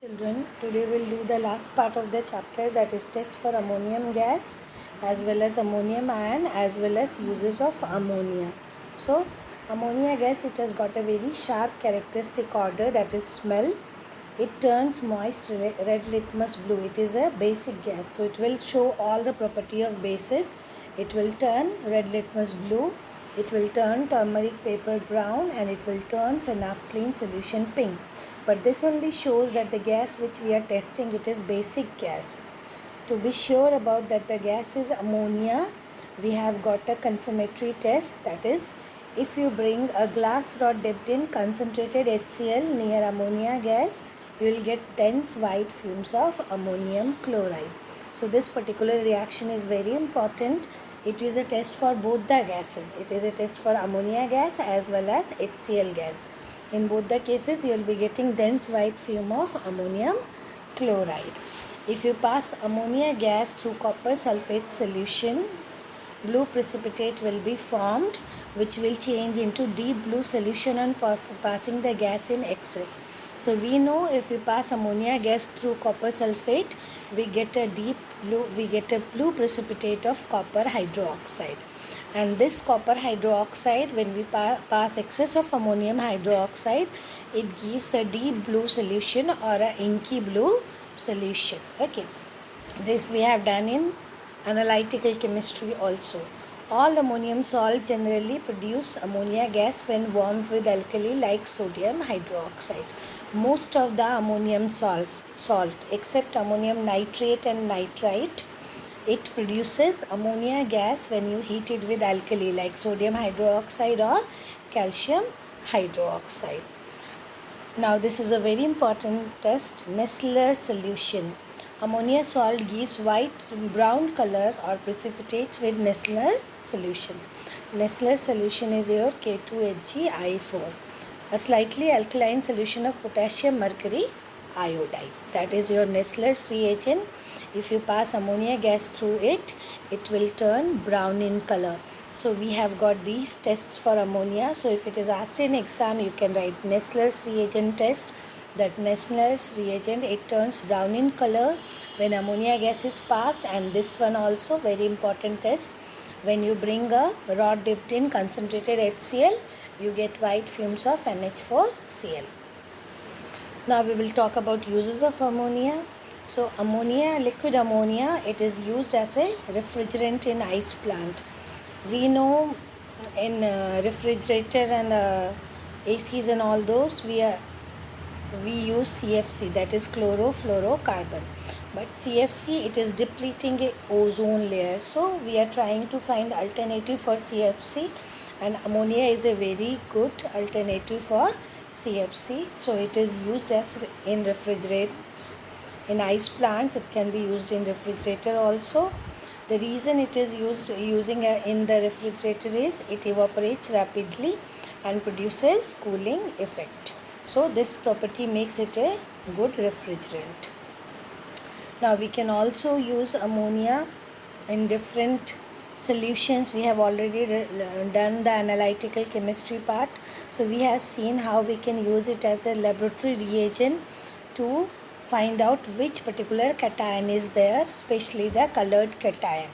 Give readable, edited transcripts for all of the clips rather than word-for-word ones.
Children, today we'll do the last part of the chapter, that is test for ammonium gas as well as ammonium ion as well as uses of ammonia. So ammonia gas, it has got a very sharp characteristic odor, that is smell. It turns moist red litmus blue. It is a basic gas, so it will show all the property of bases. It will turn red litmus blue, it will turn turmeric paper brown, and it will turn phenolphthalein solution pink. But this only shows that the gas which we are testing, it is basic gas. To be sure about that the gas is ammonia, we have got a confirmatory test, that is, if you bring a glass rod dipped in concentrated HCl near ammonia gas, you will get dense white fumes of ammonium chloride. So this particular reaction is very important. It is a test for both the gases. It is a test for ammonia gas as well as HCl gas. In both the cases, you will be getting dense white fume of ammonium chloride. If you pass ammonia gas through copper sulfate solution, blue precipitate will be formed, which will change into deep blue solution on passing the gas in excess. So we know if we pass ammonia gas through copper sulfate, we get a blue precipitate of copper hydroxide. And this copper hydroxide, when we pass excess of ammonium hydroxide, it gives a deep blue solution or a inky blue solution. Okay, this we have done in analytical chemistry also. All ammonium salts generally produce ammonia gas when warmed with alkali like sodium hydroxide. Most of the ammonium salt except ammonium nitrate and nitrite, it produces ammonia gas when you heat it with alkali like sodium hydroxide or calcium hydroxide. Now this is a very important test, Nessler solution. Ammonia salt gives white brown color or precipitates with Nessler solution. Nessler solution is your K2HgI4, a slightly alkaline solution of potassium mercury iodide. That is your Nessler's reagent. If you pass ammonia gas through it, it will turn brown in color. So we have got these tests for ammonia. So if it is asked in exam, you can write Nessler's reagent test. That Nessler's reagent, it turns brown in color when ammonia gas is passed. And this one also very important test. When you bring a rod dipped in concentrated HCl, you get white fumes of NH4Cl. Now we will talk about uses of ammonia. So ammonia, liquid ammonia, it is used as a refrigerant in ice plant. We know in refrigerator and ACs and all those, we use CFC, that is chlorofluorocarbon. But CFC, it is depleting a ozone layer. So we are trying to find alternative for CFC, and ammonia is a very good alternative for CFC. So it is used as in refrigerants. In ice plants, it can be used in refrigerator also. The reason it is using in the refrigerator is it evaporates rapidly and produces cooling effect. So this property makes it a good refrigerant. Now we can also use ammonia in different solutions. We have already done the analytical chemistry part. So we have seen how we can use it as a laboratory reagent to find out which particular cation is there, especially the colored cation.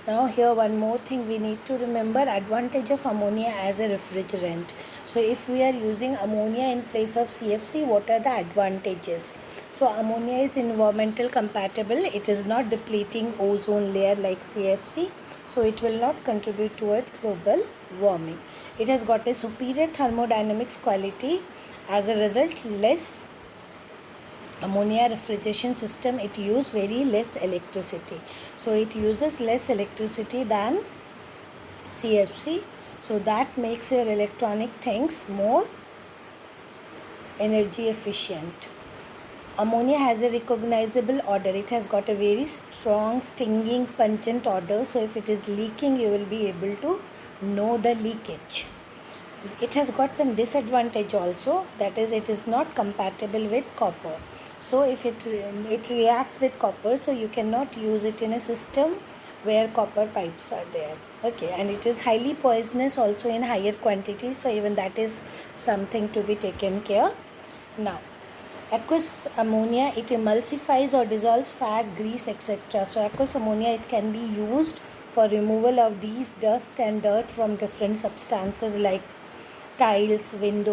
Now here one more thing we need to remember, advantage of ammonia as a refrigerant. So if we are using ammonia in place of CFC, what are the advantages? So ammonia is environmental compatible. It is not depleting ozone layer like CFC. So it will not contribute toward global warming. It has got a superior thermodynamics quality. As a result, less ammonia refrigeration system, it uses very less electricity. So it uses less electricity than CFC. So that makes your electronic things more energy efficient. Ammonia has a recognizable odor. It has got a very strong, stinging, pungent odor. So if it is leaking, you will be able to know the leakage. It has got some disadvantage also, that is, it is not compatible with copper. So if it reacts with copper, so you cannot use it in a system where copper pipes are there. Okay, and it is highly poisonous also in higher quantities. So even that is something to be taken care. Now Aqueous ammonia, it emulsifies or dissolves fat, grease, etc. So aqueous ammonia, it can be used for removal of these dust and dirt from different substances like tiles, windows.